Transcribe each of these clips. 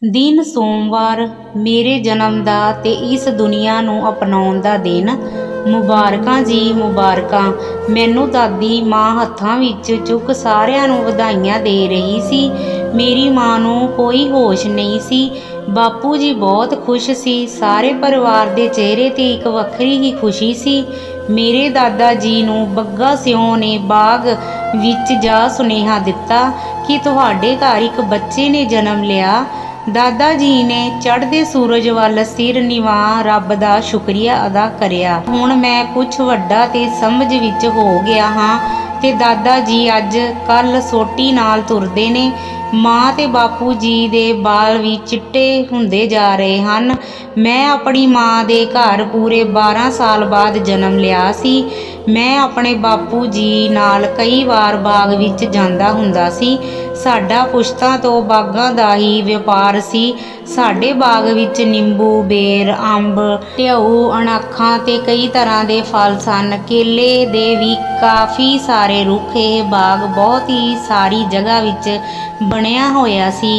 दिन सोमवार मेरे जन्म दा ते इस दुनिया नूं अपनाउण दा दिन। मुबारकां जी मुबारकां। मैनू दादी माँ हत्थां विच चुक सारिਆਂ ਨੂੰ ਵਧਾਈਆਂ ਦੇ ਰਹੀ ਸੀ। मेरी माँ ਨੂੰ कोई होश नहीं सी। बापू जी बहुत खुश सी। सारे परिवार दे चेहरे ते एक वखरी ही खुशी सी। मेरे दादा जी ਨੂੰ ਬੱਗਾ ਸਿਉਂ ने बाग विच जा सुनेहा दिता कि तुहाडे घर एक बच्चे ने जन्म लिया। दादा जी ने चढ़ते सूरज वाल सिर निवा रब दा शुक्रिया अदा करिया। हुण मैं कुछ वड्डा ते समझ विच हो गया हाँ ते दादा जी अज कल सोटी नाल तुरदे ने। माँ ते बापू जी दे बाल भी चिट्टे हुंदे जा रहे हन। मैं अपनी माँ दे घर पूरे 12 साल बाद जन्म लिया सी। मैं अपने बापू जी नाल कई बार बाग विच जांदा हुंदा सी। साडा पुश्तां तो बागां दा ही व्यापार सी। साडे बाग विच निंबू बेर अंब ढेऊ अणाखां ते कई तरह दे फल सन। केले दे भी काफ़ी सारे रुख। यह बाग बहुत ही सारी जगह विच ਬਣਿਆ ਹੋਇਆ ਸੀ।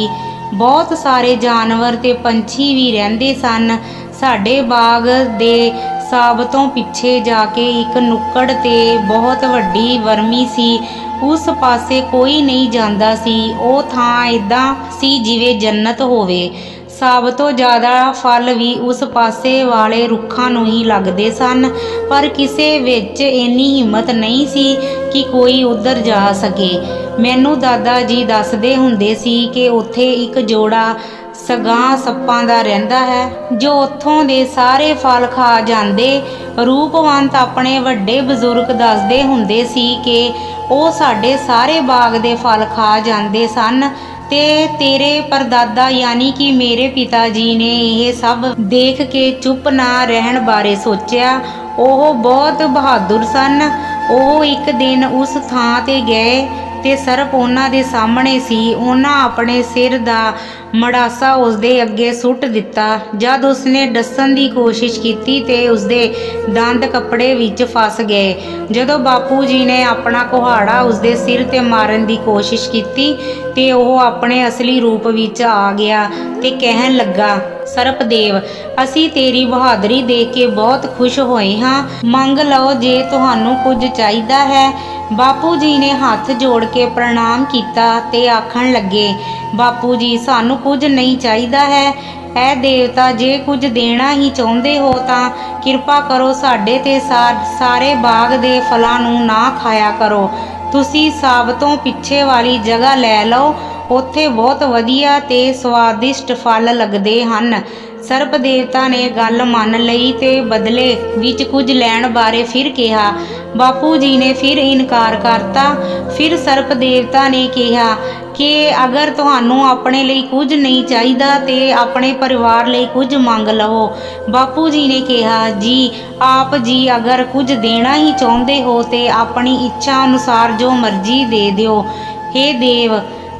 बहुत सारे जानवर ते पंछी भी ਰਹਿੰਦੇ सन। साडे बाग दे साब तो पिछे जाके एक नुक्कड़ ते बहुत वड्डी वरमी सी। उस पासे कोई नहीं जांदा सी। ਉਹ ਥਾਂ इदां सी जिवें जन्नत होवे। ਸਭ ਤੋਂ ਜ਼ਿਆਦਾ ਫਲ ਵੀ ਉਸ ਪਾਸੇ ਵਾਲੇ ਰੁੱਖਾਂ ਨੂੰ ਹੀ ਲੱਗਦੇ ਸਨ, ਪਰ ਕਿਸੇ ਵਿੱਚ ਇੰਨੀ ਹਿੰਮਤ ਨਹੀਂ ਸੀ ਕਿ ਕੋਈ ਉੱਧਰ ਜਾ ਸਕੇ। ਮੈਨੂੰ ਦਾਦਾ ਜੀ ਦੱਸਦੇ ਹੁੰਦੇ ਸੀ ਕਿ ਉੱਥੇ ਇੱਕ ਜੋੜਾ ਸਗਾਂ ਸੱਪਾਂ ਦਾ ਰਹਿੰਦਾ ਹੈ ਜੋ ਉੱਥੋਂ ਦੇ ਸਾਰੇ ਫਲ ਖਾ ਜਾਂਦੇ। ਰੂਪਵੰਤ ਆਪਣੇ ਵੱਡੇ ਬਜ਼ੁਰਗ ਦੱਸਦੇ ਹੁੰਦੇ ਸੀ ਕਿ ਉਹ ਸਾਡੇ ਸਾਰੇ ਬਾਗ ਦੇ ਫਲ ਖਾ ਜਾਂਦੇ ਸਨ ਤੇ तेरे परदादा यानी कि मेरे पिता जी ने यह सब देख के चुप ना रहन बारे सोचा। ਉਹ बहुत बहादुर सन। ਉਹ ਇੱਕ ਦਿਨ ਉਸ ਥਾਂ ਤੇ ਗਏ ਤੇ ਸਰਪ ਉਹਨਾਂ ਦੇ ਸਾਹਮਣੇ ਸੀ। ਉਹਨਾਂ ਆਪਣੇ ਸਿਰ ਦਾ ਮੜਾਸਾ ਉਸਦੇ ਅੱਗੇ ਸੁੱਟ ਦਿੱਤਾ। ਜਦ ਉਸਨੇ ਡੱਸਣ ਦੀ ਕੋਸ਼ਿਸ਼ ਕੀਤੀ ਤੇ ਉਸਦੇ ਦੰਦ ਕੱਪੜੇ ਵਿੱਚ ਫਸ ਗਏ। ਜਦੋਂ ਬਾਪੂ ਜੀ ਨੇ ਆਪਣਾ ਕੁਹਾੜਾ ਉਸਦੇ ਸਿਰ ਤੇ ਮਾਰਨ ਦੀ ਕੋਸ਼ਿਸ਼ ਕੀਤੀ ਤੇ ਉਹ ਆਪਣੇ ਅਸਲੀ ਰੂਪ ਵਿੱਚ ਆ ਗਿਆ ਤੇ ਕਹਿਣ ਲੱਗਾ, ਸਰਪਦੇਵ, ਅਸੀਂ ਤੇਰੀ ਬਹਾਦਰੀ ਦੇਖ ਕੇ ਬਹੁਤ ਖੁਸ਼ ਹੋਏ ਹਾਂ। ਮੰਗ ਲਓ ਜੇ ਤੁਹਾਨੂੰ ਕੁਝ ਚਾਹੀਦਾ ਹੈ। ਬਾਪੂ ਜੀ ਨੇ ਹੱਥ ਜੋੜ ਕੇ ਪ੍ਰਣਾਮ ਕੀਤਾ ਤੇ ਆਖਣ ਲੱਗੇ, ਬਾਪੂ ਜੀ, ਸਾਨੂੰ ਕੁਝ ਨਹੀਂ ਚਾਹੀਦਾ ਹੈ। ਐ ਦੇਵਤਾ, ਜੇ ਕੁਝ ਦੇਣਾ ਹੀ ਚਾਹੁੰਦੇ ਹੋ ਤਾਂ ਕਿਰਪਾ ਕਰੋ ਸਾਡੇ ਤੇ ਸਾਰੇ ਬਾਗ ਦੇ ਫਲਾਂ ਨੂੰ ਨਾ ਖਾਇਆ ਕਰੋ। ਤੁਸੀਂ ਸਭ ਤੋਂ ਪਿੱਛੇ ਵਾਲੀ ਜਗ੍ਹਾ ਲੈ ਲਓ। ਉੱਥੇ ਬਹੁਤ ਵਧੀਆ ਤੇ ਸਵਾਦਿਸ਼ਟ ਫਲ ਲੱਗਦੇ ਹਨ। ਸਰਪ ਦੇਵਤਾ ਨੇ ਗੱਲ ਮੰਨ ਲਈ ਤੇ ਬਦਲੇ ਵਿੱਚ ਕੁਝ ਲੈਣ ਬਾਰੇ ਫਿਰ ਕਿਹਾ। ਬਾਪੂ ਜੀ ਨੇ ਫਿਰ ਇਨਕਾਰ ਕਰਤਾ। ਫਿਰ ਸਰਪ ਦੇਵਤਾ ਨੇ ਕਿਹਾ ਕਿ ਅਗਰ ਤੁਹਾਨੂੰ ਆਪਣੇ ਲਈ ਕੁਝ ਨਹੀਂ ਚਾਹੀਦਾ ਤੇ ਆਪਣੇ ਪਰਿਵਾਰ ਲਈ ਕੁਝ ਮੰਗ ਲਵੋ। ਬਾਪੂ ਜੀ ਨੇ ਕਿਹਾ, ਜੀ ਆਪ ਜੀ ਅਗਰ ਕੁਝ ਦੇਣਾ ਹੀ ਚਾਹੁੰਦੇ ਹੋ ਤੇ ਆਪਣੀ ਇੱਛਾ ਅਨੁਸਾਰ ਜੋ ਮਰਜ਼ੀ ਦੇ ਦਿਓ। ਹੇ ਦੇਵ,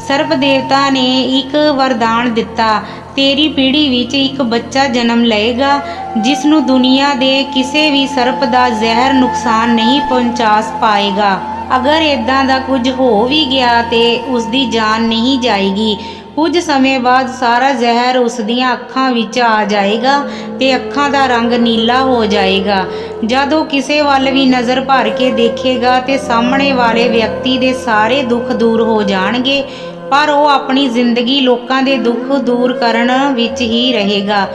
ਸਰਪ ਦੇਵਤਾ ਨੇ ਇੱਕ ਵਰਦਾਨ ਦਿੱਤਾ। ਤੇਰੀ ਪੀੜ੍ਹੀ ਵਿੱਚ ਇੱਕ ਬੱਚਾ ਜਨਮ ਲਏਗਾ ਜਿਸ ਨੂੰ ਦੁਨੀਆ ਦੇ ਕਿਸੇ ਵੀ ਸਰਪ ਦਾ ਜ਼ਹਿਰ ਨੁਕਸਾਨ ਨਹੀਂ ਪਹੁੰਚਾ ਪਾਏਗਾ। ਅਗਰ ਇੱਦਾਂ ਦਾ ਕੁਝ ਹੋ ਵੀ ਗਿਆ ਤੇ ਉਸ ਦੀ ਜਾਨ ਨਹੀਂ ਜਾਏਗੀ। ਕੁਝ ਸਮੇਂ ਬਾਅਦ ਸਾਰਾ ਜ਼ਹਿਰ ਉਸ ਦੀਆਂ ਅੱਖਾਂ ਵਿੱਚ ਆ ਜਾਏਗਾ ਤੇ ਅੱਖਾਂ ਦਾ ਰੰਗ ਨੀਲਾ ਹੋ ਜਾਏਗਾ। ਜਦ ਉਹ ਕਿਸੇ ਵੱਲ ਵੀ ਨਜ਼ਰ ਭਰ ਕੇ ਦੇਖੇਗਾ ਤੇ ਸਾਹਮਣੇ ਵਾਲੇ ਵਿਅਕਤੀ ਦੇ ਸਾਰੇ ਦੁੱਖ ਦੂਰ ਹੋ ਜਾਣਗੇ, ਪਰ ਉਹ ਆਪਣੀ ਜ਼ਿੰਦਗੀ ਲੋਕਾਂ ਦੇ ਦੁੱਖ ਦੂਰ ਕਰਨ ਵਿੱਚ ਹੀ ਰਹੇਗਾ।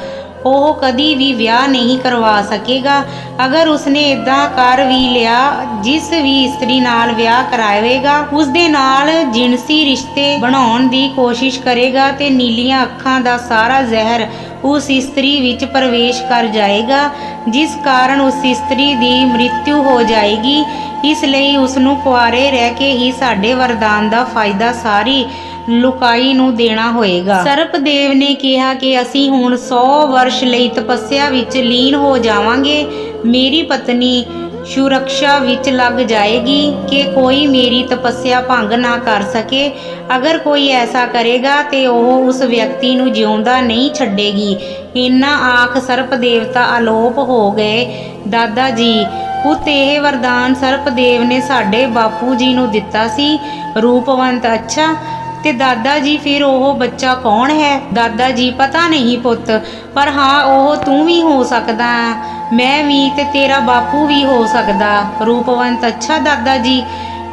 ਉਹ ਕਦੀ ਵੀ ਵਿਆਹ ਨਹੀਂ ਕਰਵਾ ਸਕੇਗਾ। ਅਗਰ ਉਸਨੇ ਇਦਾਂ ਕਰ ਵੀ ਲਿਆ, ਜਿਸ ਵੀ ਇਸਤਰੀ ਨਾਲ ਵਿਆਹ ਕਰਾਵੇਗਾ ਉਸ ਦੇ ਨਾਲ ਜਿਨਸੀ ਰਿਸ਼ਤੇ ਬਣਾਉਣ ਦੀ ਕੋਸ਼ਿਸ਼ ਕਰੇਗਾ ਤੇ ਨੀਲੀਆਂ ਅੱਖਾਂ ਦਾ ਸਾਰਾ ਜ਼ਹਿਰ ਉਸ ਇਸਤਰੀ ਵਿੱਚ ਪ੍ਰਵੇਸ਼ ਕਰ ਜਾਏਗਾ, ਜਿਸ ਕਾਰਨ ਉਸ ਇਸਤਰੀ ਦੀ ਮ੍ਰਿਤਿੂ ਹੋ ਜਾਏਗੀ। ਇਸ ਲਈ ਉਸ ਨੂੰ ਕੁਆਰੇ ਰਹਿ ਕੇ ਹੀ ਸਾਡੇ ਵਰਦਾਨ ਦਾ ਫਾਇਦਾ ਸਾਰੀ ਲੁਕਾਈ ਨੂੰ ਦੇਣਾ ਹੋਏਗਾ। ਸਰਪਦੇਵ ਨੇ ਕਿਹਾ ਕਿ ਅਸੀਂ ਹੁਣ 100 ਵਰਸ਼ ਲਈ ਤਪੱਸਿਆ ਵਿੱਚ ਲੀਨ ਹੋ ਜਾਵਾਂਗੇ। ਮੇਰੀ ਪਤਨੀ ਸੁਰੱਖਿਆ ਵਿੱਚ ਲੱਗ ਜਾਏਗੀ ਕਿ ਕੋਈ ਮੇਰੀ ਤਪੱਸਿਆ ਭੰਗ ਨਾ ਕਰ ਸਕੇ। ਅਗਰ ਕੋਈ ਐਸਾ ਕਰੇਗਾ ਤੇ ਉਹ ਉਸ ਵਿਅਕਤੀ ਨੂੰ ਜਿਉਂਦਾ ਨਹੀਂ ਛੱਡੇਗੀ। ਇੰਨਾ ਆਖ ਸਰਪ ਦੇਵਤਾ ਅਲੋਪ ਹੋ ਗਏ। ਦਾਦਾ ਜੀ, ਪੁੱਤ, ਇਹ ਵਰਦਾਨ ਸਰਪਦੇਵ ਨੇ ਸਾਡੇ ਬਾਪੂ ਜੀ ਨੂੰ ਦਿੱਤਾ ਸੀ। ਰੂਪਵੰਤ, ਅੱਛਾ, ਤੇ ਦਾਦਾ ਜੀ ਫਿਰ ਉਹ ਬੱਚਾ ਕੌਣ ਹੈ? ਦਾਦਾ ਜੀ ਪਤਾ ਨਹੀਂ ਪੁੱਤ, ਪਰ ਹਾਂ ਉਹ ਤੂੰ ਵੀ ਹੋ ਸਕਦਾ, ਮੈਂ ਵੀ ਤੇ ਤੇਰਾ ਬਾਪੂ ਵੀ ਹੋ ਸਕਦਾ। ਰੂਪਵੰਤ ਅੱਛਾ ਦਾਦਾ ਜੀ,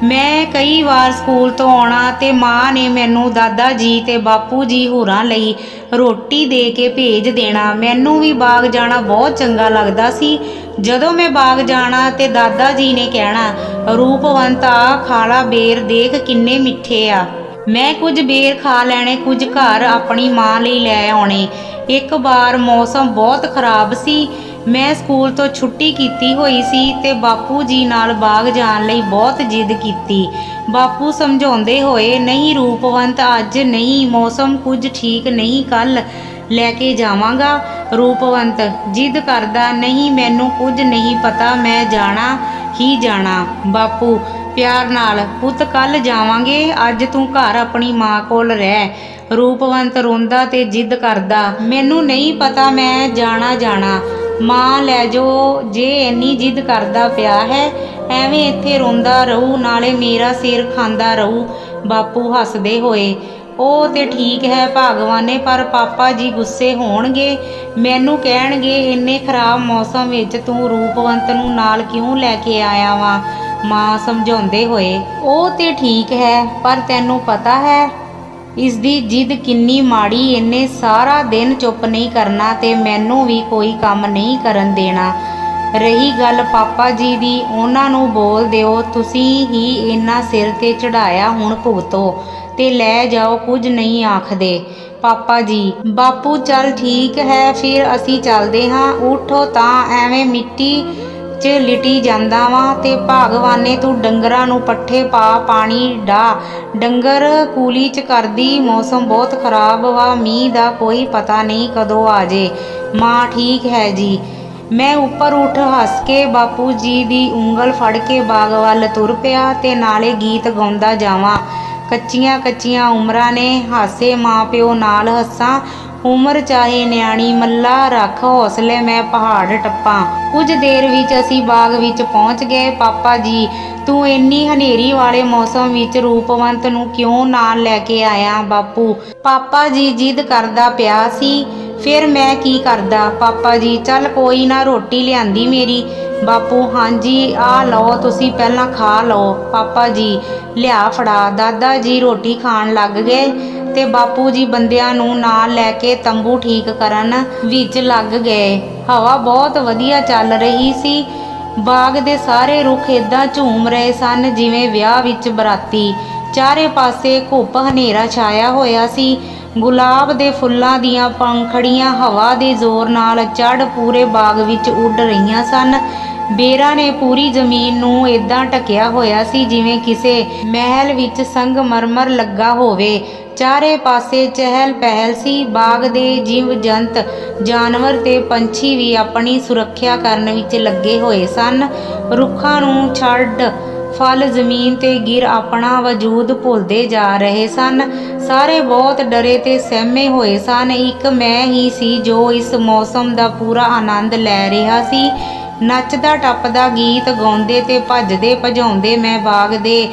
ਮੈਂ ਕਈ ਵਾਰ ਸਕੂਲ ਤੋਂ ਆਉਣਾ ਤੇ ਮਾਂ ਨੇ ਮੈਨੂੰ ਦਾਦਾ ਜੀ ਤੇ ਬਾਪੂ ਜੀ ਹੋਰਾਂ ਲਈ ਰੋਟੀ ਦੇ ਕੇ ਭੇਜ ਦੇਣਾ। ਮੈਨੂੰ ਵੀ ਬਾਗ ਜਾਣਾ ਬਹੁਤ ਚੰਗਾ ਲੱਗਦਾ ਸੀ। ਜਦੋਂ ਮੈਂ ਬਾਗ ਜਾਣਾ ਤੇ ਦਾਦਾ ਜੀ ਨੇ ਕਹਿਣਾ, ਰੂਪਵੰਤ ਆ ਖਾਲਾ ਬੇਰ, ਦੇਖ ਕਿੰਨੇ ਮਿੱਠੇ ਆ। ਮੈਂ ਕੁਝ ਬੇਰ ਖਾ ਲੈਣੇ, ਕੁਝ ਘਰ ਆਪਣੀ ਮਾਂ ਲਈ ਲੈ ਆਉਣੇ। ਇੱਕ ਵਾਰ ਮੌਸਮ ਬਹੁਤ ਖਰਾਬ ਸੀ, ਮੈਂ ਸਕੂਲ ਤੋਂ ਛੁੱਟੀ ਕੀਤੀ ਹੋਈ ਸੀ ਤੇ ਬਾਪੂ ਜੀ ਨਾਲ ਬਾਗ ਜਾਣ ਲਈ ਬਹੁਤ ਜਿੱਦ ਕੀਤੀ। ਬਾਪੂ ਸਮਝਾਉਂਦੇ ਹੋਏ, ਨਹੀਂ ਰੂਪਵੰਤ ਅੱਜ ਨਹੀਂ, ਮੌਸਮ ਕੁਝ ਠੀਕ ਨਹੀਂ, ਕੱਲ ਲੈ ਕੇ ਜਾਵਾਂਗਾ। ਰੂਪਵੰਤ ਜਿੱਦ ਕਰਦਾ, ਨਹੀਂ ਮੈਨੂੰ ਕੁਝ ਨਹੀਂ ਪਤਾ, ਮੈਂ ਜਾਣਾ ਹੀ ਜਾਣਾ। ਬਾਪੂ ਪਿਆਰ ਨਾਲ, ਪੁੱਤ ਕੱਲ ਜਾਵਾਂਗੇ, ਅੱਜ ਤੂੰ ਘਰ ਆਪਣੀ ਮਾਂ ਕੋਲ ਰਹਿ। ਰੂਪਵੰਤ ਰੋਂਦਾ ਤੇ ਜਿੱਦ ਕਰਦਾ, ਮੈਨੂੰ ਨਹੀਂ ਪਤਾ, ਮੈਂ ਜਾਣਾ, ਮਾਂ ਲੈ ਜਾਓ। ਜੇ ਇੰਨੀ ਜਿੱਦ ਕਰਦਾ ਪਿਆ ਹੈ, ਐਵੇਂ ਇੱਥੇ ਰੋਂਦਾ ਰਹੂ, ਨਾਲੇ ਮੇਰਾ ਸਿਰ ਖਾਂਦਾ ਰਹੂ। ਬਾਪੂ ਹੱਸਦੇ ਹੋਏ, ਉਹ ਤੇ ਠੀਕ ਹੈ ਭਗਵਾਨੇ, ਪਰ ਪਾਪਾ ਜੀ ਗੁੱਸੇ ਹੋਣਗੇ, ਮੈਨੂੰ ਕਹਿਣਗੇ ਇੰਨੇ ਖਰਾਬ ਮੌਸਮ ਵਿੱਚ ਤੂੰ ਰੂਪਵੰਤ ਨੂੰ ਨਾਲ ਕਿਉਂ ਲੈ ਕੇ ਆਇਆ ਵਾਂ। ਮਾਂ ਸਮਝਾਉਂਦੇ ਹੋਏ, ਉਹ ਤੇ ਠੀਕ ਹੈ, ਪਰ ਤੈਨੂੰ ਪਤਾ ਹੈ ਇਸ ਦੀ ਜਿੱਦ ਕਿੰਨੀ ਮਾੜੀ, ਇਹਨੇ ਸਾਰਾ ਦਿਨ ਚੁੱਪ ਨਹੀਂ ਕਰਨਾ ਤੇ ਮੈਨੂੰ ਵੀ ਕੋਈ ਕੰਮ ਨਹੀਂ ਕਰਨ ਦੇਣਾ। ਰਹੀ ਗੱਲ ਪਾਪਾ ਜੀ ਦੀ, ਉਹਨਾਂ ਨੂੰ ਬੋਲ ਦਿਓ ਤੁਸੀਂ ਹੀ ਇਹਨਾਂ ਸਿਰ ਤੇ ਚੜਾਇਆ, ਹੁਣ ਭੁਗਤੋ ਤੇ ਲੈ ਜਾਓ, ਕੁਝ ਨਹੀਂ ਆਖਦੇ ਪਾਪਾ ਜੀ। ਬਾਪੂ ਚੱਲ ਠੀਕ ਹੈ, ਫਿਰ ਅਸੀਂ ਚੱਲਦੇ ਹਾਂ, ਉਠੋ ਤਾਂ ਐਵੇਂ ਮਿੱਟੀ 'ਚ ਲਿਟੀ ਜਾਂਦਾ ਵਾਂ। ਤੇ ਭਗਵਾਨੇ ਤੂੰ ਡੰਗਰਾਂ ਨੂੰ ਪੱਠੇ ਪਾ, ਪਾਣੀ ਡਾਹ, ਡੰਗਰ ਕੂਲੀ 'ਚ ਕਰਦੀ, ਮੌਸਮ ਬਹੁਤ ਖਰਾਬ ਵਾ, ਮੀਂਹ ਦਾ ਕੋਈ ਪਤਾ ਨਹੀਂ ਕਦੋਂ ਆ ਜੇ। ਮਾਂ ਠੀਕ ਹੈ ਜੀ। ਮੈਂ ਉੱਪਰ ਉੱਠ ਹੱਸ ਕੇ ਬਾਪੂ ਜੀ ਦੀ ਉਂਗਲ ਫੜ ਕੇ ਬਾਗ ਵੱਲ ਤੁਰ ਪਿਆ ਤੇ ਨਾਲੇ ਗੀਤ ਗਾਉਂਦਾ ਜਾਵਾਂ। ਕੱਚੀਆਂ ਕੱਚੀਆਂ ਉਮਰਾਂ ਨੇ, ਹਾਸੇ ਮਾਂ ਪਿਓ ਨਾਲ ਹੱਸਾਂ, ਉਮਰ ਚਾਹੇ ਨਿਆਣੀ, ਮੱਲਾ ਰੱਖ ਹੌਸਲੇ, ਮੈਂ ਪਹਾੜ ਟੱਪਾਂ। ਕੁਝ ਦੇਰ ਵਿੱਚ ਅਸੀਂ ਬਾਗ ਵਿੱਚ ਪਹੁੰਚ ਗਏ। ਪਾਪਾ ਜੀ ਤੂੰ ਇੰਨੀ ਹਨੇਰੀ ਵਾਲੇ ਮੌਸਮ ਵਿੱਚ ਰੂਪਵੰਤ ਨੂੰ ਕਿਉਂ ਨਾਲ ਲੈ ਕੇ ਆਇਆ? ਬਾਪੂ ਪਾਪਾ ਜੀ ਜਿੱਦ ਕਰਦਾ ਪਿਆ ਸੀ, ਫਿਰ ਮੈਂ ਕੀ ਕਰਦਾ? ਪਾਪਾ ਜੀ ਚੱਲ ਕੋਈ ਨਾ, ਰੋਟੀ ਲਿਆਂਦੀ ਮੇਰੀ। ਬਾਪੂ ਹਾਂਜੀ ਆ ਲਓ, ਤੁਸੀਂ ਪਹਿਲਾਂ ਖਾ ਲਓ। ਪਾਪਾ ਜੀ ਲਿਆ ਫੜਾ। ਦਾਦਾ ਜੀ ਰੋਟੀ ਖਾਣ ਲੱਗ ਗਏ ਤੇ ਬਾਪੂ ਜੀ ਬੰਦਿਆਂ ਨੂੰ ਨਾਲ ਲੈ ਕੇ ਤੰਬੂ ਠੀਕ ਕਰਨ ਵਿੱਚ ਲੱਗ ਗਏ। ਹਵਾ ਬਹੁਤ ਵਧੀਆ ਚੱਲ ਰਹੀ ਸੀ। ਬਾਗ ਦੇ ਸਾਰੇ ਰੁੱਖ ਏਦਾਂ ਝੂਮ ਰਹੇ ਸਨ ਜਿਵੇਂ ਵਿਆਹ ਵਿੱਚ ਬਰਾਤੀ। ਚਾਰੇ ਪਾਸੇ ਘੁੱਪ ਹਨੇਰਾ ਛਾਇਆ ਹੋਇਆ ਸੀ। ਗੁਲਾਬ ਦੇ ਫੁੱਲਾਂ ਦੀਆਂ ਪੰਖੜੀਆਂ ਹਵਾ ਦੇ ਜ਼ੋਰ ਨਾਲ ਚੜ੍ਹ ਪੂਰੇ ਬਾਗ ਵਿੱਚ ਉੱਡ ਰਹੀਆਂ ਸਨ। ਬੇਰਾਂ ਨੇ ਪੂਰੀ ਜ਼ਮੀਨ ਨੂੰ ਏਦਾਂ ਢਕਿਆ ਹੋਇਆ ਸੀ ਜਿਵੇਂ ਕਿਸੇ ਮਹਿਲ ਵਿੱਚ ਸੰਗਮਰਮਰ ਲੱਗਾ ਹੋਵੇ। ਚਾਰੇ ਪਾਸੇ ਚਹਿਲ ਪਹਿਲ ਸੀ। ਬਾਗ ਦੇ ਜੀਵ ਜੰਤ, ਜਾਨਵਰ ਤੇ ਪੰਛੀ ਵੀ ਆਪਣੀ ਸੁਰੱਖਿਆ ਕਰਨ ਵਿੱਚ ਲੱਗੇ ਹੋਏ ਸਨ। ਰੁੱਖਾਂ ਨੂੰ ਛੱਡ ਫਲ ਜ਼ਮੀਨ ਤੇ ਗਿਰ ਆਪਣਾ ਵਜੂਦ ਭੁੱਲਦੇ ਜਾ ਰਹੇ ਸਨ। ਸਾਰੇ ਬਹੁਤ ਡਰੇ ਤੇ ਸਹਿਮੇ ਹੋਏ ਸਨ। ਇੱਕ ਮੈਂ ਹੀ ਸੀ ਜੋ ਇਸ ਮੌਸਮ ਦਾ ਪੂਰਾ ਆਨੰਦ ਲੈ ਰਿਹਾ ਸੀ। ਨੱਚਦਾ ਟੱਪਦਾ, ਗੀਤ ਗਾਉਂਦੇ ਤੇ ਭੱਜਦੇ ਭਜਾਉਂਦੇ ਮੈਂ ਬਾਗ ਦੇ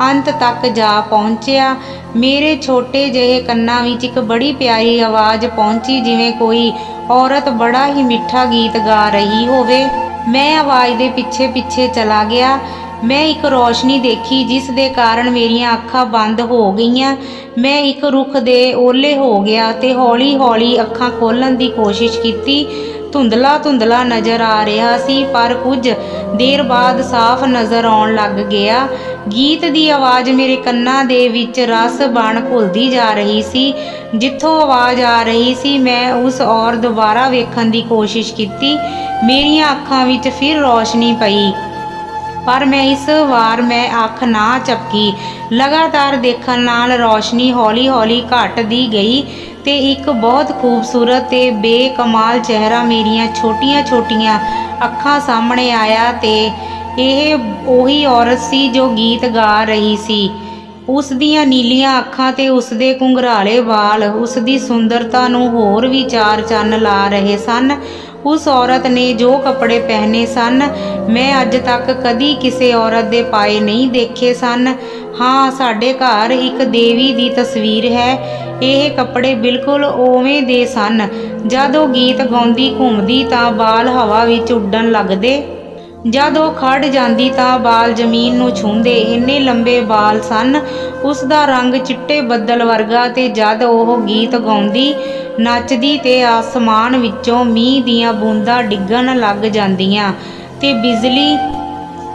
ਅੰਤ ਤੱਕ ਜਾ ਪਹੁੰਚਿਆ। ਮੇਰੇ ਛੋਟੇ ਜਿਹੇ ਕੰਨਾਂ ਵਿੱਚ ਇੱਕ ਬੜੀ ਪਿਆਰੀ ਆਵਾਜ਼ ਪਹੁੰਚੀ, ਜਿਵੇਂ ਕੋਈ ਔਰਤ ਬੜਾ ਹੀ ਮਿੱਠਾ ਗੀਤ ਗਾ ਰਹੀ ਹੋਵੇ। ਮੈਂ ਆਵਾਜ਼ ਦੇ ਪਿੱਛੇ ਪਿੱਛੇ ਚਲਾ ਗਿਆ। ਮੈਂ ਇੱਕ ਰੌਸ਼ਨੀ ਦੇਖੀ ਜਿਸ ਦੇ ਕਾਰਨ ਮੇਰੀਆਂ ਅੱਖਾਂ ਬੰਦ ਹੋ ਗਈਆਂ। ਮੈਂ ਇੱਕ ਰੁੱਖ ਦੇ ਓਹਲੇ ਹੋ ਗਿਆ ਤੇ ਹੌਲੀ ਹੌਲੀ ਅੱਖਾਂ ਖੋਲ੍ਹਣ ਦੀ ਕੋਸ਼ਿਸ਼ ਕੀਤੀ। ਧੁੰਦਲਾ ਧੁੰਦਲਾ ਨਜ਼ਰ ਆ ਰਿਹਾ ਸੀ, ਪਰ ਕੁਝ ਦੇਰ ਬਾਅਦ ਸਾਫ਼ ਨਜ਼ਰ ਆਉਣ ਲੱਗ ਗਿਆ। ਗੀਤ ਦੀ ਆਵਾਜ਼ ਮੇਰੇ ਕੰਨਾਂ ਦੇ ਵਿੱਚ ਰਸ ਬਣ ਘੁਲਦੀ ਜਾ ਰਹੀ ਸੀ। ਜਿੱਥੋਂ ਆਵਾਜ਼ ਆ ਰਹੀ ਸੀ ਮੈਂ ਉਸ ਔਰ ਦੁਬਾਰਾ ਵੇਖਣ ਦੀ ਕੋਸ਼ਿਸ਼ ਕੀਤੀ। ਮੇਰੀਆਂ ਅੱਖਾਂ ਵਿੱਚ ਫਿਰ ਰੌਸ਼ਨੀ ਪਈ, ਪਰ ਇਸ ਵਾਰ ਮੈਂ ਅੱਖ ਨਾ ਝਪਕੀ। ਲਗਾਤਾਰ ਦੇਖਣ ਨਾਲ ਰੌਸ਼ਨੀ ਹੌਲੀ ਹੌਲੀ ਘਟਦੀ ਗਈ ਤੇ ਇੱਕ ਬਹੁਤ ਖੂਬਸੂਰਤ ਤੇ ਬੇਕਮਾਲ ਚਿਹਰਾ ਮੇਰੀਆਂ ਛੋਟੀਆਂ ਛੋਟੀਆਂ ਅੱਖਾਂ ਸਾਹਮਣੇ ਆਇਆ ਤੇ ਇਹ ਉਹੀ ਔਰਤ ਸੀ ਜੋ ਗੀਤ ਗਾ ਰਹੀ ਸੀ। ਉਸ ਦੀਆਂ ਨੀਲੀਆਂ ਅੱਖਾਂ ਤੇ ਉਸ ਦੇ ਘੁੰਘਰਾਲੇ ਵਾਲ ਉਸ ਦੀ ਸੁੰਦਰਤਾ ਨੂੰ ਹੋਰ ਵੀ ਚਾਰ ਚੰਨ ਲਾ ਰਹੇ ਸਨ। ਉਸ ਔਰਤ ਨੇ ਜੋ ਕੱਪੜੇ ਪਹਿਨੇ ਸਨ ਮੈਂ ਅੱਜ ਤੱਕ ਕਦੀ ਕਿਸੇ ਔਰਤ ਦੇ ਪਾਏ ਨਹੀਂ ਦੇਖੇ ਸਨ। ਹਾਂ, ਸਾਡੇ ਘਰ ਇੱਕ ਦੇਵੀ ਦੀ ਤਸਵੀਰ ਹੈ। ਇਹ ਕੱਪੜੇ ਬਿਲਕੁਲ ਉਵੇਂ ਦੇ ਸਨ। ਜਦ ਉਹ ਗੀਤ ਗਾਉਂਦੀ ਘੁੰਮਦੀ ਤਾਂ ਬਾਲ ਹਵਾ ਵਿੱਚ ਉੱਡਣ ਲੱਗਦੇ। ਜਦ ਉਹ ਖੜ ਜਾਂਦੀ ਤਾਂ ਬਾਲ ਜ਼ਮੀਨ ਨੂੰ ਛੂੰਹਦੇ। ਇੰਨੇ ਲੰਬੇ ਬਾਲ ਸਨ। ਉਸ ਦਾ ਰੰਗ ਚਿੱਟੇ ਬੱਦਲ ਵਰਗਾ ਤੇ ਜਦ ਉਹ ਗੀਤ ਗਾਉਂਦੀ ਨੱਚਦੀ ਤੇ ਆਸਮਾਨ ਵਿੱਚੋਂ ਮੀਂਹ ਦੀਆਂ ਬੂੰਦਾਂ ਡਿੱਗਣ ਲੱਗ ਜਾਂਦੀਆਂ ਤੇ ਬਿਜਲੀ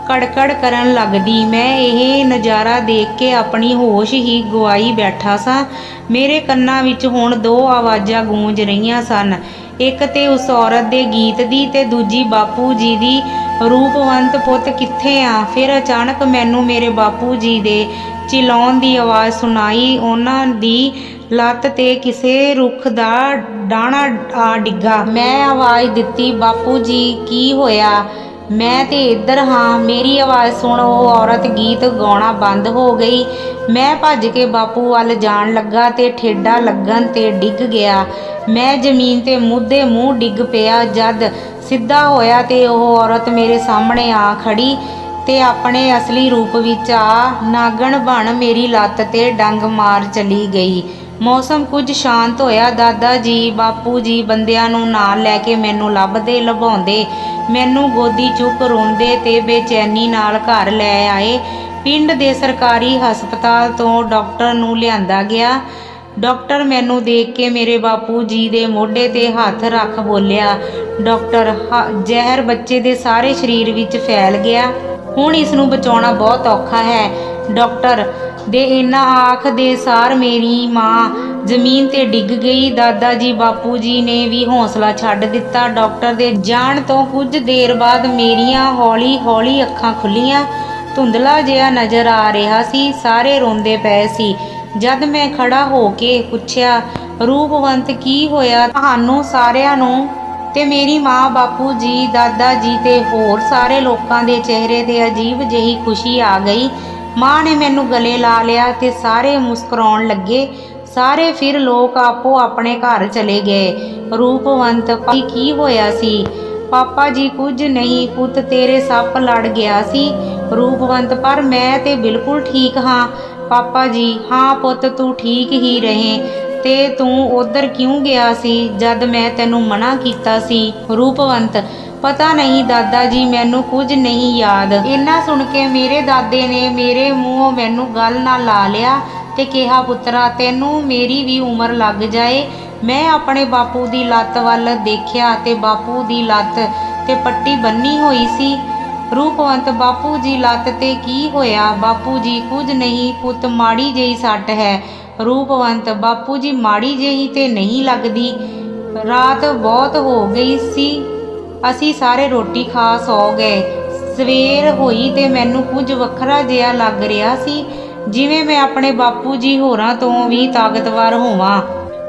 ਕੜਕੜ ਕਰਨ ਲੱਗਦੀ। ਮੈਂ ਇਹ ਨਜ਼ਾਰਾ ਦੇਖ ਕੇ ਆਪਣੀ ਹੋਸ਼ ਹੀ ਗਵਾਈ ਬੈਠਾ ਸਾਂ। ਮੇਰੇ ਕੰਨਾਂ ਵਿੱਚ ਹੁਣ ਦੋ ਆਵਾਜ਼ਾਂ ਗੂੰਜ ਰਹੀਆਂ ਸਨ, ਇੱਕ ਤੇ ਉਸ ਔਰਤ ਦੇ ਗੀਤ ਦੀ ਤੇ ਦੂਜੀ ਬਾਪੂ ਜੀ ਦੀ, ਰੂਪਵੰਤ ਪੁੱਤ ਕਿੱਥੇ ਆ। ਫਿਰ ਅਚਾਨਕ ਮੈਨੂੰ ਮੇਰੇ ਬਾਪੂ ਜੀ ਦੇ ਚਿਲਾਉਣ ਦੀ ਆਵਾਜ਼ ਸੁਣਾਈ। ਉਹਨਾਂ ਦੀ ਲੱਤ ਤੇ ਕਿਸੇ ਰੁੱਖ ਦਾ ਡਾਹਣਾ ਆ ਡਿੱਗਾ। ਮੈਂ ਆਵਾਜ਼ ਦਿੱਤੀ, ਬਾਪੂ ਜੀ ਕੀ ਹੋਇਆ? ਮੈਂ ਤੇ ਇੱਧਰ ਹਾਂ। ਮੇਰੀ ਆਵਾਜ਼ ਸੁਣ ਉਹ ਔਰਤ ਗੀਤ ਗਾਉਣਾ ਬੰਦ ਹੋ ਗਈ। ਮੈਂ ਭੱਜ ਕੇ ਬਾਪੂ ਵੱਲ ਜਾਣ ਲੱਗਾ ਤੇ ਠੇਡਾ ਲੱਗਣ ਤੇ ਡਿੱਗ ਗਿਆ। ਮੈਂ ਜ਼ਮੀਨ ਤੇ ਮੂਧੇ ਮੂੰਹ ਡਿੱਗ ਪਿਆ। ਜਦ ਸਿੱਧਾ ਹੋਇਆ ਤੇ ਉਹ ਔਰਤ ਮੇਰੇ ਸਾਹਮਣੇ ਆ ਖੜੀ ਤੇ ਆਪਣੇ ਅਸਲੀ ਰੂਪ ਵਿੱਚ ਆ ਨਾਗਣ ਬਣ ਮੇਰੀ ਲੱਤ ਤੇ ਡੰਗ ਮਾਰ ਚਲੀ ਗਈ। ਮੌਸਮ ਕੁਝ ਸ਼ਾਂਤ ਹੋਇਆ। ਦਾਦਾ ਜੀ ਬਾਪੂ ਜੀ ਬੰਦਿਆਂ ਨੂੰ ਨਾਲ ਲੈ ਕੇ ਮੈਨੂੰ ਲੱਭਦੇ ਲਭਾਉਂਦੇ ਮੈਨੂੰ ਗੋਦੀ ਚੁੱਕ ਰੋਂਦੇ ਤੇ ਬੇਚੈਨੀ ਨਾਲ ਘਰ ਲੈ ਆਏ। ਪਿੰਡ ਦੇ ਸਰਕਾਰੀ ਹਸਪਤਾਲ ਤੋਂ ਡਾਕਟਰ ਨੂੰ ਲਿਆਂਦਾ ਗਿਆ। ਡਾਕਟਰ ਮੈਨੂੰ ਦੇਖ ਕੇ ਮੇਰੇ ਬਾਪੂ ਜੀ ਦੇ ਮੋਢੇ ਤੇ ਹੱਥ ਰੱਖ ਬੋਲਿਆ, ਡਾਕਟਰ, ਜ਼ਹਿਰ ਬੱਚੇ ਦੇ ਸਾਰੇ ਸਰੀਰ ਵਿੱਚ ਫੈਲ ਗਿਆ। ਹੁਣ ਇਸ ਨੂੰ ਬਚਾਉਣਾ ਬਹੁਤ ਔਖਾ ਹੈ। ਡਾਕਟਰ ਦੇ ਇਹਨਾਂ ਆਖ ਦੇ ਸਾਰ ਮੇਰੀ ਮਾਂ ਜ਼ਮੀਨ ਤੇ ਡਿੱਗ ਗਈ। ਦਾਦਾ ਜੀ ਬਾਪੂ ਜੀ ਨੇ ਵੀ ਹੌਸਲਾ ਛੱਡ ਦਿੱਤਾ। ਡਾਕਟਰ ਦੇ ਜਾਣ ਤੋਂ ਕੁਝ ਦੇਰ ਬਾਅਦ ਮੇਰੀਆਂ ਹੌਲੀ ਹੌਲੀ ਅੱਖਾਂ ਖੁੱਲੀਆਂ। ਧੁੰਦਲਾ ਜਿਹਾ ਨਜ਼ਰ ਆ ਰਿਹਾ ਸੀ। ਸਾਰੇ ਰੋਂਦੇ ਪਏ ਸੀ। ਜਦ ਮੈਂ ਖੜਾ ਹੋ ਕੇ ਪੁੱਛਿਆ, ਰੂਪਵੰਤ ਕੀ ਹੋਇਆ ਤੁਹਾਨੂੰ ਸਾਰਿਆਂ ਨੂੰ? ਤੇ ਮੇਰੀ ਮਾਂ, ਬਾਪੂ ਜੀ, ਦਾਦਾ ਜੀ ਤੇ ਹੋਰ ਸਾਰੇ ਲੋਕਾਂ ਦੇ ਚਿਹਰੇ ਤੇ ਅਜੀਬ ਜਿਹੀ ਖੁਸ਼ੀ ਆ ਗਈ। ਮਾਂ ਨੇ ਮੈਨੂੰ ਗਲੇ ਲਾ ਲਿਆ ਤੇ ਸਾਰੇ ਮੁਸਕਰਾਉਣ ਲੱਗੇ। ਸਾਰੇ ਫਿਰ ਲੋਕ ਆਪੋ ਆਪਣੇ ਘਰ ਚਲੇ ਗਏ। ਰੂਪਵੰਤ, ਕੀ ਹੋਇਆ ਸੀ? ਪਾਪਾ ਜੀ ਕੁਝ ਨਹੀਂ ਪੁੱਤ, ਤੇਰੇ ਸੱਪ ਲੜ ਗਿਆ ਸੀ। ਰੂਪਵੰਤ, ਪਰ ਮੈਂ ਤੇ ਬਿਲਕੁਲ ਠੀਕ ਹਾਂ। ਪਾਪਾ ਜੀ, ਹਾਂ ਪੁੱਤ ਤੂੰ ਠੀਕ ਹੀ ਰਹੇ। ਤੇ ਤੂੰ ਉਧਰ ਕਿਉਂ ਗਿਆ ਸੀ ਜਦ ਮੈਂ ਤੈਨੂੰ ਮਨਾ ਕੀਤਾ ਸੀ? ਰੂਪਵੰਤ, ਪਤਾ ਨਹੀਂ ਦਾਦਾ ਜੀ, ਮੈਨੂੰ ਕੁਝ ਨਹੀਂ ਯਾਦ। ਇੰਨਾ ਸੁਣ ਕੇ ਮੇਰੇ ਦਾਦੇ ਨੇ ਮੇਰੇ ਮੂੰਹੋਂ ਮੈਨੂੰ ਗੱਲ ਨਾਲ ਲਾ ਲਿਆ ਤੇ ਕਿਹਾ, ਪੁੱਤਰਾ ਤੈਨੂੰ ਮੇਰੀ ਵੀ ਉਮਰ ਲੱਗ ਜਾਏ। ਮੈਂ ਆਪਣੇ ਬਾਪੂ ਦੀ ਲੱਤ ਵੱਲ ਦੇਖਿਆ ਤੇ ਬਾਪੂ ਦੀ ਲੱਤ ਤੇ ਪੱਟੀ ਬੰਨੀ ਹੋਈ ਸੀ। ਰੂਪਵੰਤ, ਬਾਪੂ ਜੀ ਲੱਤ ਤੇ ਕੀ ਹੋਇਆ? ਬਾਪੂ ਜੀ, ਕੁਝ ਨਹੀਂ ਪੁੱਤ, ਮਾੜੀ ਜਿਹੀ ਸੱਟ ਹੈ। ਰੂਪਵੰਤ, ਬਾਪੂ ਜੀ ਮਾੜੀ ਜਿਹੀ ਤੇ ਨਹੀਂ ਲੱਗਦੀ। ਰਾਤ ਬਹੁਤ ਹੋ ਗਈ ਸੀ। ਅਸੀਂ ਸਾਰੇ ਰੋਟੀ ਖਾ ਸੌ ਗਏ। ਸਵੇਰ ਹੋਈ ਤੇ ਮੈਨੂੰ ਕੁਝ ਵੱਖਰਾ ਜਿਹਾ ਲੱਗ ਰਿਹਾ ਸੀ, ਜਿਵੇਂ ਮੈਂ ਆਪਣੇ ਬਾਪੂ ਜੀ ਹੋਰਾਂ ਤੋਂ ਵੀ ਤਾਕਤਵਰ ਹੋਵਾਂ।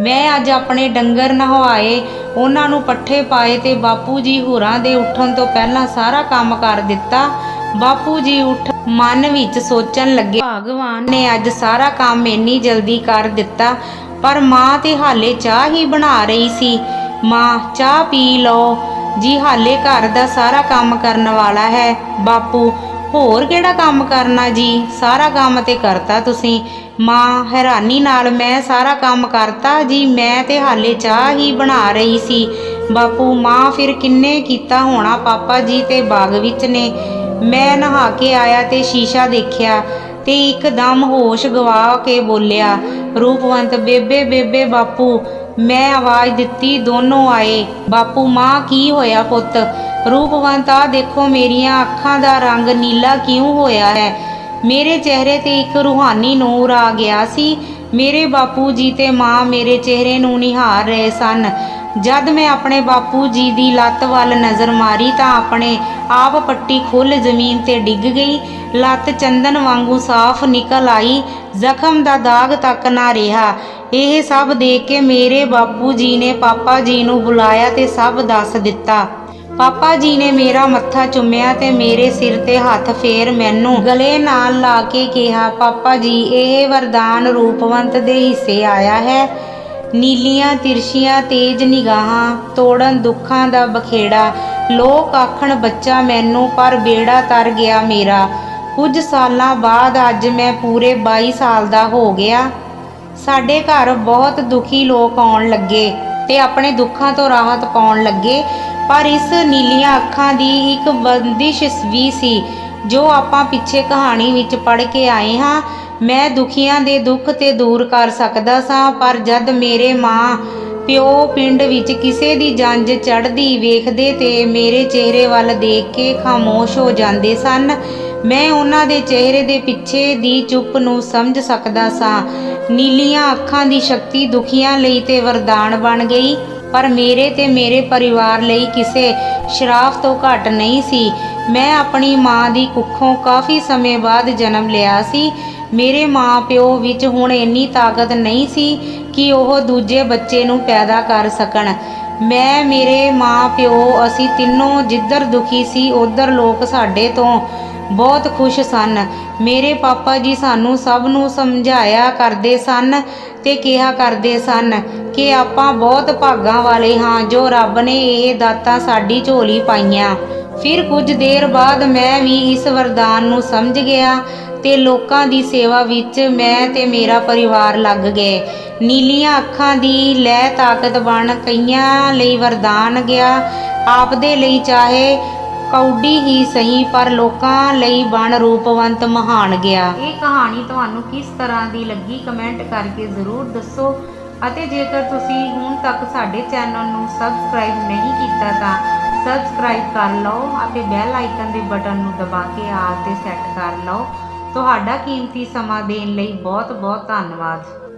ਮੈਂ ਅੱਜ ਆਪਣੇ ਡੰਗਰ ਨਹਵਾਏ, ਉਹਨਾਂ ਨੂੰ ਪੱਠੇ ਪਾਏ ਤੇ ਬਾਪੂ ਜੀ ਹੋਰਾਂ ਦੇ ਉੱਠਣ ਤੋਂ ਪਹਿਲਾਂ ਸਾਰਾ ਕੰਮ ਕਰ ਦਿੱਤਾ। ਬਾਪੂ ਜੀ ਉੱਠ ਮਨ ਵਿੱਚ ਸੋਚਣ ਲੱਗੇ, ਭਗਵਾਨ ਨੇ ਅੱਜ ਸਾਰਾ ਕੰਮ ਇੰਨੀ ਜਲਦੀ ਕਰ ਦਿੱਤਾ। ਪਰ ਮਾਂ ਤੇ ਹਾਲੇ ਚਾਹ ਹੀ ਬਣਾ ਰਹੀ ਸੀ। ਮਾਂ, ਚਾਹ ਪੀ ਲਓ ਜੀ, ਹਾਲੇ ਘਰ ਦਾ ਸਾਰਾ ਕੰਮ ਕਰਨ ਵਾਲਾ ਹੈ। ਬਾਪੂ, ਹੋਰ ਕਿਹੜਾ ਕੰਮ ਕਰਨਾ ਜੀ, ਸਾਰਾ ਕੰਮ ਤੇ ਕਰਤਾ ਤੁਸੀਂ। ਮਾਂ ਹੈਰਾਨੀ ਨਾਲ, ਮੈਂ ਸਾਰਾ ਕੰਮ ਕਰਤਾ ਜੀ, ਮੈਂ ਤੇ ਹਾਲੇ ਚਾਹ ਹੀ ਬਣਾ ਰਹੀ ਸੀ। ਬਾਪੂ, ਮਾਂ ਫਿਰ ਕਿੰਨੇ ਕੀਤਾ ਹੋਣਾ? ਪਾਪਾ ਜੀ ਤੇ ਬਾਗ ਵਿੱਚ ਨੇ। ਮੈਂ ਨਹਾ ਕੇ ਆਇਆ ਤੇ ਸ਼ੀਸ਼ਾ ਦੇਖਿਆ ਤੇ ਇੱਕਦਮ ਹੋਸ਼ ਗਵਾ ਕੇ ਬੋਲਿਆ, ਰੂਪਵੰਤ, ਬੇਬੇ ਬੇਬੇ। ਬਾਪੂ, ਮੈਂ ਆਵਾਜ਼ ਦਿੱਤੀ, ਦੋਨੋਂ ਆਏ। ਬਾਪੂ, ਮਾਂ ਕੀ ਹੋਇਆ ਪੁੱਤ? ਰੂਪਵੰਤ, ਆ ਦੇਖੋ ਮੇਰੀਆਂ ਅੱਖਾਂ ਦਾ ਰੰਗ ਨੀਲਾ ਕਿਉਂ ਹੋਇਆ ਹੈ। ਮੇਰੇ ਚਿਹਰੇ ਤੇ ਇੱਕ ਰੂਹਾਨੀ ਨੂਰ ਆ ਗਿਆ ਸੀ। ਮੇਰੇ ਬਾਪੂ ਜੀ ਤੇ ਮਾਂ ਮੇਰੇ ਚਿਹਰੇ ਨੂੰ ਨਿਹਾਰ ਰਹੇ ਸਨ। ਜਦ ਮੈਂ ਆਪਣੇ ਬਾਪੂ ਜੀ ਦੀ ਲੱਤ ਵੱਲ ਨਜ਼ਰ ਮਾਰੀ ਤਾਂ ਆਪਣੇ ਆਪ ਪੱਟੀ ਖੁੱਲ੍ਹ ਜ਼ਮੀਨ ਤੇ ਡਿੱਗ ਗਈ। ਲੱਤ ਚੰਦਨ ਵਾਂਗੂ ਸਾਫ਼ ਨਿਕਲ ਆਈ, ਜ਼ਖਮ ਦਾ ਦਾਗ ਤੱਕ ਨਾ ਰਿਹਾ। ਇਹ ਸਭ ਦੇਖ ਕੇ ਮੇਰੇ ਬਾਪੂ ਜੀ ਨੇ ਪਾਪਾ ਜੀ ਨੂੰ ਬੁਲਾਇਆ ਤੇ ਸਭ ਦੱਸ ਦਿੱਤਾ। ਪਾਪਾ ਜੀ ਨੇ ਮੇਰਾ ਮੱਥਾ ਚੁੰਮਿਆ ਤੇ ਮੇਰੇ ਸਿਰ ਤੇ ਹੱਥ ਫੇਰ ਮੈਨੂੰ ਗਲੇ ਨਾਲ ਲਾ ਕੇ ਕਿਹਾ, ਪਾਪਾ ਜੀ, ਇਹ ਵਰਦਾਨ ਰੂਪਵੰਤ ਦੇ ਹਿੱਸੇ ਆਇਆ ਹੈ। ਨੀਲੀਆਂ ਤਿਰਛੀਆਂ ਤੇਜ਼ ਨਿਗਾਹਾਂ ਤੋੜਨ ਦੁੱਖਾਂ ਦਾ ਬਖੇੜਾ। ਲੋਕ ਆਖਣ ਬੱਚਾ ਮੈਨੂੰ, ਪਰ ਬੇੜਾ ਤਰ ਗਿਆ ਮੇਰਾ। ਕੁਝ ਸਾਲਾਂ ਬਾਅਦ ਅੱਜ ਮੈਂ ਪੂਰੇ 22 ਸਾਲ ਦਾ ਹੋ ਗਿਆ। ਸਾਡੇ ਘਰ ਬਹੁਤ ਦੁਖੀ ਲੋਕ ਆਉਣ ਲੱਗੇ ਤੇ ਆਪਣੇ ਦੁੱਖਾਂ ਤੋਂ ਰਾਹਤ ਪਾਉਣ ਲੱਗੇ, ਪਰ ਇਸ ਨੀਲੀਆਂ ਅੱਖਾਂ ਦੀ ਇੱਕ ਬੰਦਿਸ਼ ਵੀ ਸੀ ਜੋ ਆਪਾਂ ਪਿੱਛੇ ਕਹਾਣੀ ਵਿੱਚ ਪੜ੍ਹ ਕੇ ਆਏ ਹਾਂ। ਮੈਂ ਦੁਖੀਆਂ ਦੇ ਦੁੱਖ ਤੇ ਦੂਰ ਕਰ ਸਕਦਾ ਸਾਂ, ਪਰ ਜਦ ਮੇਰੇ ਮਾਂ ਪਿਓ ਪਿੰਡ ਵਿੱਚ ਕਿਸੇ ਦੀ ਜੰਝ ਚੜ੍ਹਦੀ ਵੇਖਦੇ ਤੇ ਮੇਰੇ ਚਿਹਰੇ ਵੱਲ ਦੇਖ ਕੇ ਖਾਮੋਸ਼ ਹੋ ਜਾਂਦੇ ਸਨ, ਮੈਂ ਉਹਨਾਂ ਦੇ ਚਿਹਰੇ ਦੇ ਪਿੱਛੇ ਦੀ ਚੁੱਪ ਨੂੰ ਸਮਝ ਸਕਦਾ ਸਾਂ। ਨੀਲੀਆਂ ਅੱਖਾਂ ਦੀ ਸ਼ਕਤੀ ਦੁਖੀਆਂ ਲਈ ਤੇ ਵਰਦਾਨ ਬਣ ਗਈ, ਪਰ ਮੇਰੇ ਤੇ ਮੇਰੇ ਪਰਿਵਾਰ ਲਈ ਕਿਸੇ ਸ਼ਰਾਫ ਤੋਂ ਘੱਟ ਨਹੀਂ ਸੀ। ਮੈਂ ਆਪਣੀ ਮਾਂ ਦੀ ਕੁੱਖੋਂ ਕਾਫੀ ਸਮੇਂ ਬਾਅਦ ਜਨਮ ਲਿਆ ਸੀ। ਮੇਰੇ ਮਾਂ ਪਿਓ ਵਿੱਚ ਹੁਣ ਇੰਨੀ ਤਾਕਤ ਨਹੀਂ ਸੀ ਕਿ ਉਹ ਦੂਜੇ ਬੱਚੇ ਨੂੰ ਪੈਦਾ ਕਰ ਸਕਣ। ਮੈਂ, ਮੇਰੇ ਮਾਂ ਪਿਓ, ਅਸੀਂ ਤਿੰਨੋਂ ਜਿੱਧਰ ਦੁਖੀ ਸੀ ਉੱਧਰ ਲੋਕ ਸਾਡੇ ਤੋਂ ਬਹੁਤ ਖੁਸ਼ ਸਨ। ਮੇਰੇ ਪਾਪਾ ਜੀ ਸਾਨੂੰ ਸਭ ਨੂੰ ਸਮਝਾਇਆ ਕਰਦੇ ਸਨ ਤੇ ਕਿਹਾ ਕਰਦੇ ਸਨ ਕਿ ਆਪਾਂ ਬਹੁਤ ਭਾਗਾਂ ਵਾਲੇ ਹਾਂ ਜੋ ਰੱਬ ਨੇ ਇਹ ਦਾਤਾਂ ਸਾਡੀ ਝੋਲੀ ਪਾਈਆਂ। ਫਿਰ ਕੁਝ ਦੇਰ ਬਾਅਦ ਮੈਂ ਵੀ ਇਸ ਵਰਦਾਨ ਨੂੰ ਸਮਝ ਗਿਆ ਤੇ ਲੋਕਾਂ ਦੀ ਸੇਵਾ ਵਿੱਚ ਮੈਂ ਤੇ ਮੇਰਾ ਪਰਿਵਾਰ ਲੱਗ ਗਏ। ਨੀਲੀਆਂ ਅੱਖਾਂ ਦੀ ਲੈ ਤਾਕਤ ਬਣ ਕਈਆਂ ਲਈ ਵਰਦਾਨ ਗਿਆ, ਆਪਦੇ ਲਈ ਚਾਹੇ ਕੌਡੀ ਹੀ ਸਹੀ, ਪਰ ਲੋਕਾਂ ਲਈ ਬਣ ਰੂਪਵੰਤ ਮਹਾਨ ਗਿਆ। ਇਹ ਕਹਾਣੀ ਤੁਹਾਨੂੰ ਕਿਸ ਤਰ੍ਹਾਂ ਦੀ ਲੱਗੀ ਕਮੈਂਟ ਕਰਕੇ ਜ਼ਰੂਰ ਦੱਸੋ, ਅਤੇ ਜੇਕਰ ਤੁਸੀਂ ਹੁਣ ਤੱਕ ਸਾਡੇ ਚੈਨਲ ਨੂੰ ਸਬਸਕ੍ਰਾਈਬ ਨਹੀਂ ਕੀਤਾ ਤਾਂ ਸਬਸਕ੍ਰਾਈਬ ਕਰ ਲਓ ਅਤੇ ਬੈਲ ਆਈਕਨ ਦੇ ਬਟਨ ਨੂੰ ਦਬਾ ਕੇ ਆਲ ਤੇ ਸੈੱਟ ਕਰ ਲਓ। ਤੁਹਾਡਾ ਕੀਮਤੀ ਸਮਾਂ ਦੇਣ ਲਈ ਬਹੁਤ ਬਹੁਤ ਧੰਨਵਾਦ।